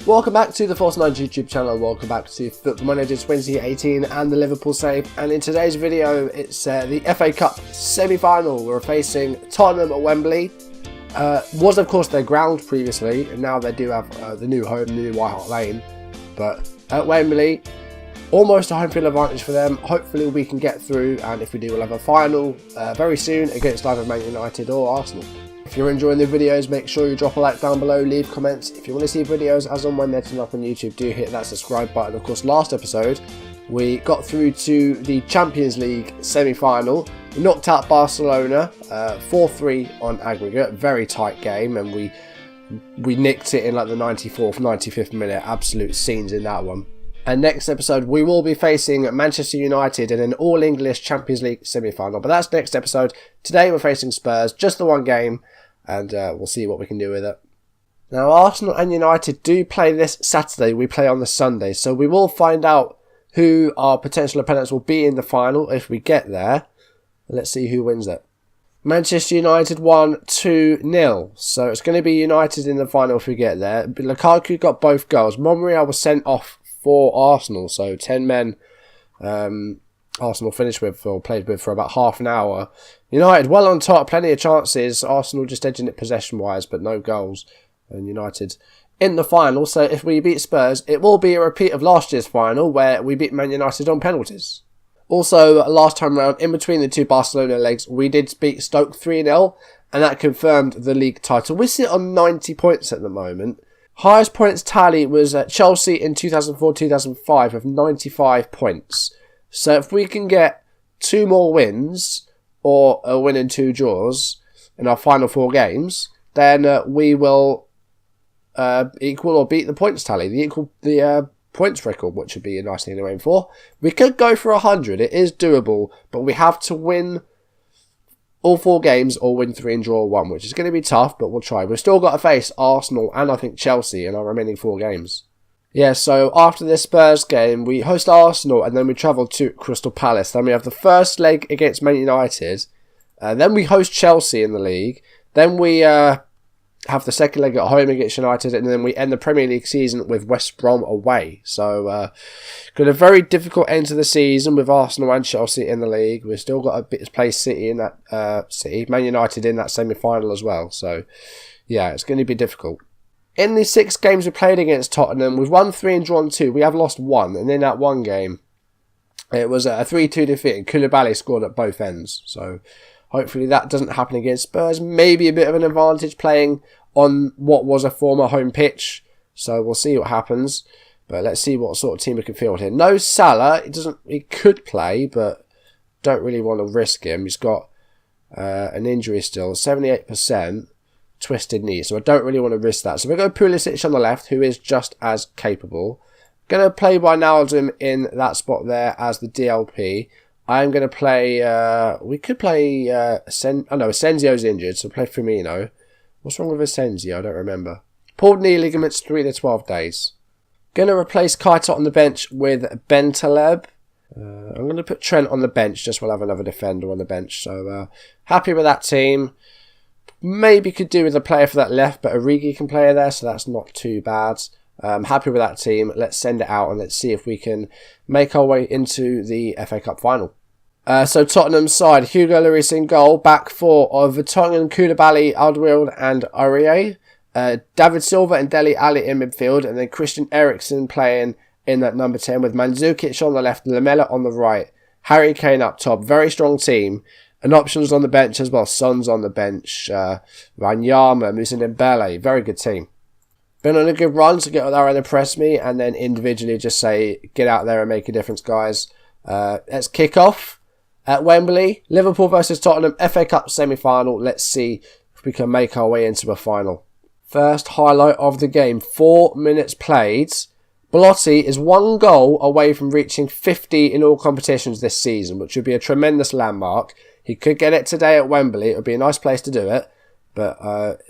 Welcome back to the Force 9 YouTube channel, welcome back to Football Manager 2018 and the Liverpool save. And in today's video, it's the FA Cup semi-final. We're facing Tottenham at Wembley. Was of course their ground previously, and now they do have the new home, the new White Hart Lane. But at Wembley, almost a home field advantage for them. Hopefully we can get through, and if we do, we'll have a final very soon against either Man United or Arsenal. If you're enjoying the videos, make sure you drop a like down below, leave comments. If you want to see videos as and when they're turning up on YouTube, do hit that subscribe button. Of course, last episode, we got through to the Champions League semi-final. We knocked out Barcelona 4-3 on aggregate, very tight game, and we nicked it in like the 94th, 95th minute. Absolute scenes in that one. And next episode, we will be facing Manchester United in an all-English Champions League semi-final. But that's next episode. Today we're facing Spurs, just the one game, and we'll see what we can do with it. Now, Arsenal and United do play this Saturday. We play on the Sunday, so we will find out who our potential opponents will be in the final if we get there. Let's see who wins it. Manchester United won 2-0, so it's going to be United in the final if we get there. Lukaku got both goals. Monreal was sent off for Arsenal, so 10 men Arsenal finished with or played with for about half an hour. United well on top, plenty of chances. Arsenal just edging it possession wise, but no goals. And United in the final, so if we beat Spurs, it will be a repeat of last year's final where we beat Man United on penalties. Also, last time round, in between the two Barcelona legs, we did beat Stoke 3-0, and that confirmed the league title. We sit on 90 points at the moment. Highest points tally was Chelsea in 2004-2005 of 95 points. So if we can get 2 more wins or a win and 2 draws in our final 4 games, then we will equal or beat the points tally, the points record, which would be a nice thing to aim for. We could go for 100. It is doable, but we have to win all 4 games or win 3 and draw 1, which is going to be tough, but we'll try. We've still got to face Arsenal and I think Chelsea in our remaining 4 games. Yeah, so after this Spurs game, we host Arsenal and then we travel to Crystal Palace. Then we have the first leg against Man United. Then we host Chelsea in the league. Then we have the second leg at home against United, and then we end the Premier League season with West Brom away. So, got a very difficult end to the season with Arsenal and Chelsea in the league. We've still got a bit to play City in that Man United in that semi-final as well. So, yeah, it's going to be difficult. In the 6 games we played against Tottenham, we've won 3 and drawn 2. We have lost 1, and in that one game, it was a 3-2 defeat, and Koulibaly scored at both ends. So, hopefully that doesn't happen against Spurs. Maybe a bit of an advantage playing on what was a former home pitch. So we'll see what happens. But let's see what sort of team we can field here. No Salah. He could play, but don't really want to risk him. He's got an injury still. 78%. Twisted knee. So I don't really want to risk that. So we're going to Pulisic on the left, who is just as capable. Going to play Wijnaldum in that spot there as the DLP. I'm going to play, we could play, Asensio's injured, so play Firmino. What's wrong with Asensio? I don't remember. Pulled knee ligaments 3 to 12 days. Going to replace Kaita on the bench with Bentaleb. I'm going to put Trent on the bench, just we'll have another defender on the bench. So, happy with that team. Maybe could do with a player for that left, but Origi can play there, so that's not too bad. Happy with that team. Let's send it out and let's see if we can make our way into the FA Cup final. So Tottenham's side, Hugo Lloris in goal, back 4 of Vertonghen, Koulibaly, Alderweireld and Aurier. David Silva and Dele Alli in midfield, and then Christian Eriksen playing in that number 10 with Mandzukic on the left, Lamela on the right, Harry Kane up top. Very strong team. And options on the bench as well. Son's on the bench, Wanyama, Moussa Dembele. Very good team. Been on a good run, so get out there and impress me, and then individually just say, get out there and make a difference, guys. Let's kick off at Wembley. Liverpool versus Tottenham, FA Cup semi-final. Let's see if we can make our way into a final. First highlight of the game, 4 minutes played. Belotti is 1 goal away from reaching 50 in all competitions this season, which would be a tremendous landmark. He could get it today at Wembley. It would be a nice place to do it. But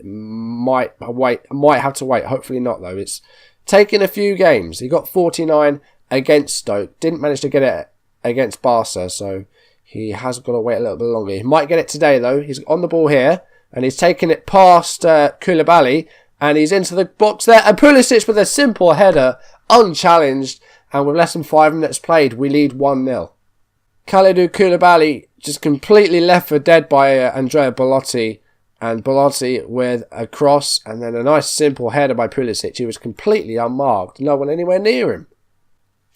might have to wait. Hopefully not, though. It's taken a few games. He got 49 against Stoke. Didn't manage to get it against Barca. So he has got to wait a little bit longer. He might get it today, though. He's on the ball here. And he's taken it past Koulibaly. And he's into the box there. And Pulisic with a simple header, unchallenged. And with less than 5 minutes played, we lead 1-0. Kalidou Koulibaly just completely left for dead by Andrea Belotti. And Belotti with a cross and then a nice simple header by Pulisic. He was completely unmarked. No one anywhere near him.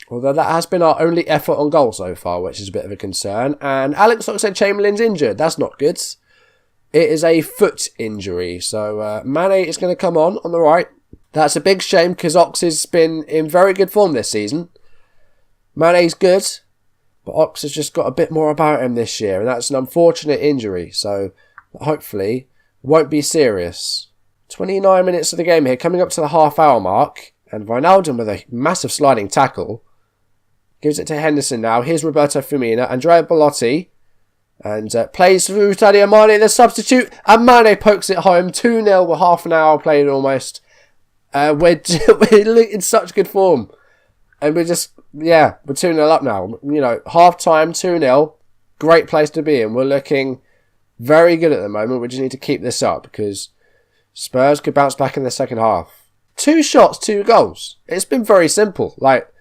Although that has been our only effort on goal so far, which is a bit of a concern. And Alex Oxlade-Chamberlain's injured. That's not good. It is a foot injury. So Mane is going to come on the right. That's a big shame because Ox has been in very good form this season. Mane's good, but Ox has just got a bit more about him this year. And that's an unfortunate injury. So hopefully won't be serious. 29 minutes of the game here, coming up to the half-hour mark. And Wijnaldum with a massive sliding tackle. Gives it to Henderson now. Here's Roberto Firmino. Andrea Belotti. And plays through Sadio Mane, the substitute. And Mane pokes it home. 2-0 with half an hour played almost. We're in such good form. And we're 2-0 up now. You know, half-time, 2-0. Great place to be in. We're looking very good at the moment. We just need to keep this up because Spurs could bounce back in the second half. 2 shots, 2 goals. It's been very simple. Like,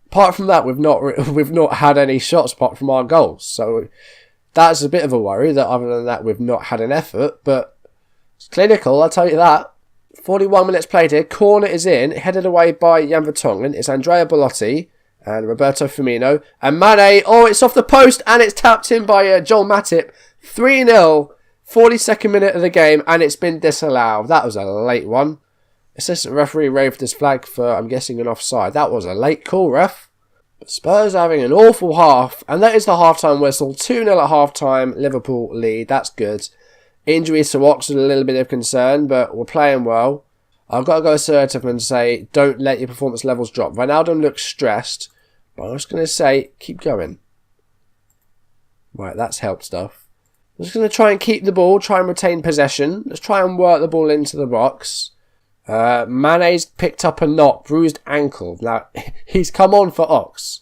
apart from that, we've not had any shots apart from our goals. So that's a bit of a worry that other than that, we've not had an effort. But it's clinical, I'll tell you that. 41 minutes played here. Corner is in. Headed away by Jan Vertonghen. It's Andrea Belotti and Roberto Firmino. And Mane. Oh, it's off the post and it's tapped in by Joel Matip. 3-0. 42nd minute of the game and it's been disallowed. That was a late one. Assistant referee waved his flag for, I'm guessing, an offside. That was a late call, ref. But Spurs having an awful half. And that is the half-time whistle. 2-0 at half-time. Liverpool lead. That's good. Injuries to Oxford, a little bit of concern, but we're playing well. I've got to go assertive and say, don't let your performance levels drop. Wijnaldum looks stressed, but I'm just going to say, keep going. Right, that's helped stuff. I'm just going to try and keep the ball, try and retain possession. Let's try and work the ball into the box. Mane's picked up a knock, bruised ankle. Now, he's come on for Ox.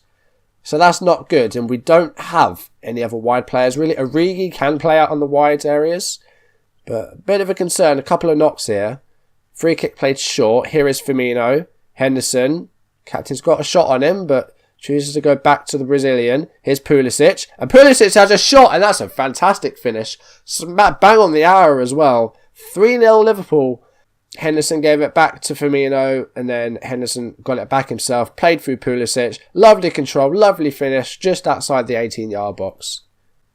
So that's not good. And we don't have any other wide players, really. Origi can play out on the wide areas. But a bit of a concern. A couple of knocks here. Free kick played short. Here is Firmino. Henderson. Captain's got a shot on him, but chooses to go back to the Brazilian. Here's Pulisic. And Pulisic has a shot, and that's a fantastic finish. Bang on the hour as well. 3-0 Liverpool. Henderson gave it back to Firmino, and then Henderson got it back himself, played through Pulisic. Lovely control, lovely finish, just outside the 18-yard box.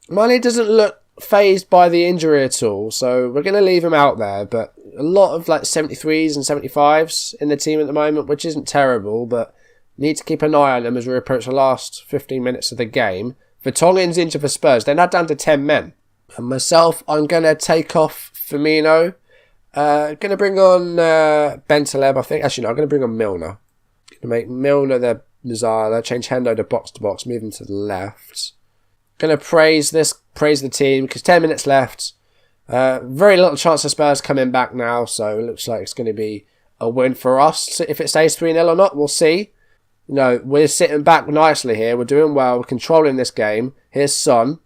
Mane doesn't look phased by the injury at all, so we're going to leave him out there, but a lot of like 73s and 75s in the team at the moment, which isn't terrible, but need to keep an eye on them as we approach the last 15 minutes of the game. Vertonghen's injured for Spurs, they're now down to 10 men. And myself, I'm going to take off Firmino. Going to bring on Bentaleb, I think. Actually, no, I'm going to bring on Milner. Going to make Milner the Mazala, change Hendo to box, move him to the left. Going to praise the team, because 10 minutes left. Very little chance of Spurs coming back now, so it looks like it's going to be a win for us. If it stays 3-0 or not, we'll see. You know, we're sitting back nicely here. We're doing well. We're controlling this game. Here's Son.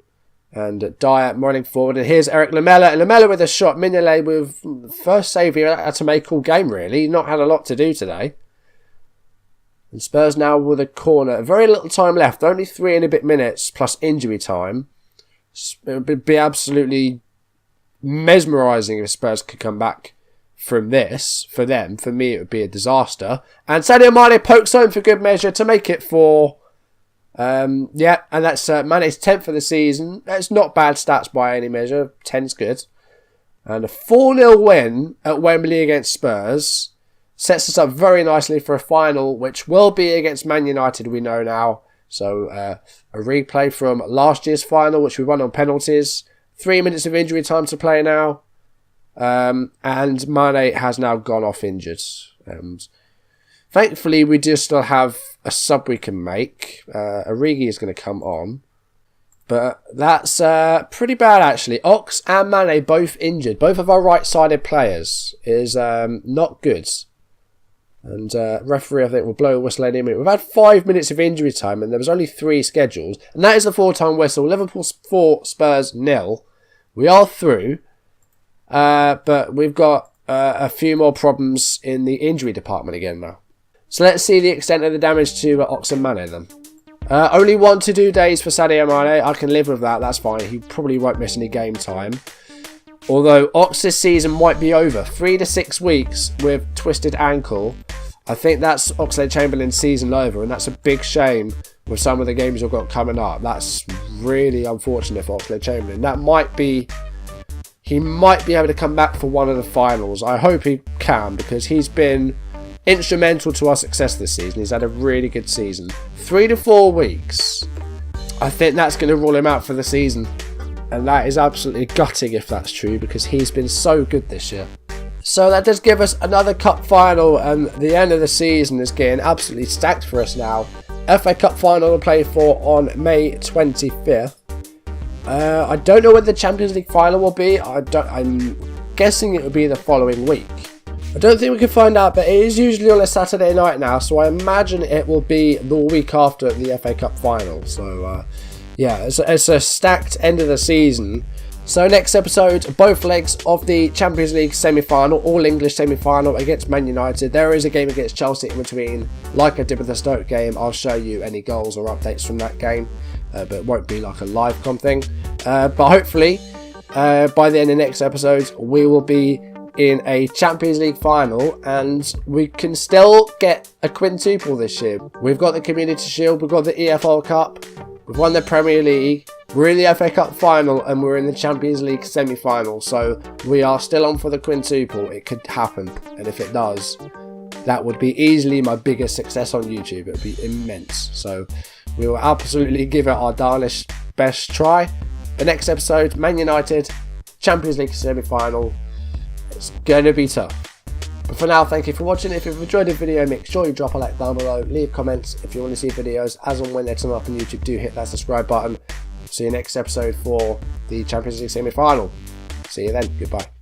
And Dyer running forward. And here's Eric Lamela. And Lamela with a shot. Mignolet with the first save he had to make all game, really. He's not had a lot to do today. And Spurs now with a corner. Very little time left. Only 3 and a bit minutes plus injury time. It would be absolutely mesmerising if Spurs could come back from this. For them. For me, it would be a disaster. And Sadio Mane pokes home for good measure to make it 4. And that's Mane's 10th for the season. That's not bad stats by any measure. 10's good. And a 4-0 win at Wembley against Spurs sets us up very nicely for a final, which will be against Man United, we know now. So a replay from last year's final, which we won on penalties. 3 minutes of injury time to play now. And Mane has now gone off injured. Thankfully, we do still have a sub we can make. Origi is going to come on. But that's pretty bad, actually. Ox and Mane both injured. Both of our right-sided players is not good. And referee, I think, will blow a whistle any minute. We've had 5 minutes of injury time, and there was only 3 scheduled. And that is the 4-time whistle. Liverpool 4, Spurs 0. We are through. But we've got a few more problems in the injury department again now. So let's see the extent of the damage to Ox and Mane then. Only 1 to 2 days for Sadio Mane. I can live with that. That's fine. He probably won't miss any game time. Although Ox's season might be over. 3 to 6 weeks with twisted ankle. I think that's Oxlade-Chamberlain's season over, and that's a big shame with some of the games we've got coming up. That's really unfortunate for Oxlade-Chamberlain. He might be able to come back for one of the finals. I hope he can, because he's been instrumental to our success this season. He's had a really good season. 3 to 4 weeks. I think that's going to rule him out for the season. And that is absolutely gutting if that's true, because he's been so good this year. So that does give us another cup final, and the end of the season is getting absolutely stacked for us now. FA Cup final to play for on May 25th. I don't know when the Champions League final will be. I'm guessing it will be the following week. I don't think we can find out, but it is usually on a Saturday night now, so I imagine it will be the week after the FA Cup final. So yeah, it's a stacked end of the season. So next episode, both legs of the Champions League semi-final, all English semi-final against Man United. There is a game against Chelsea in between, like I did with the Stoke game. I'll show you any goals or updates from that game, but it won't be like a live com thing. But hopefully, by the end of next episode, we will be in a Champions League final, and we can still get a quintuple this year. We've got the Community Shield, we've got the EFL Cup, we've won the Premier League, we're in the FA Cup final, and we're in the Champions League semi-final. So we are still on for the quintuple. It could happen, and if it does, that would be easily my biggest success on YouTube. It would be immense. So we will absolutely give it our Dalglish best try. The next episode, Man United, Champions League semi-final. It's going to be tough. But for now, thank you for watching. If you've enjoyed the video, make sure you drop a like down below. Leave comments if you want to see videos as and when they turn up on YouTube. Do hit that subscribe button. See you next episode for the Champions League semi-final. See you then. Goodbye.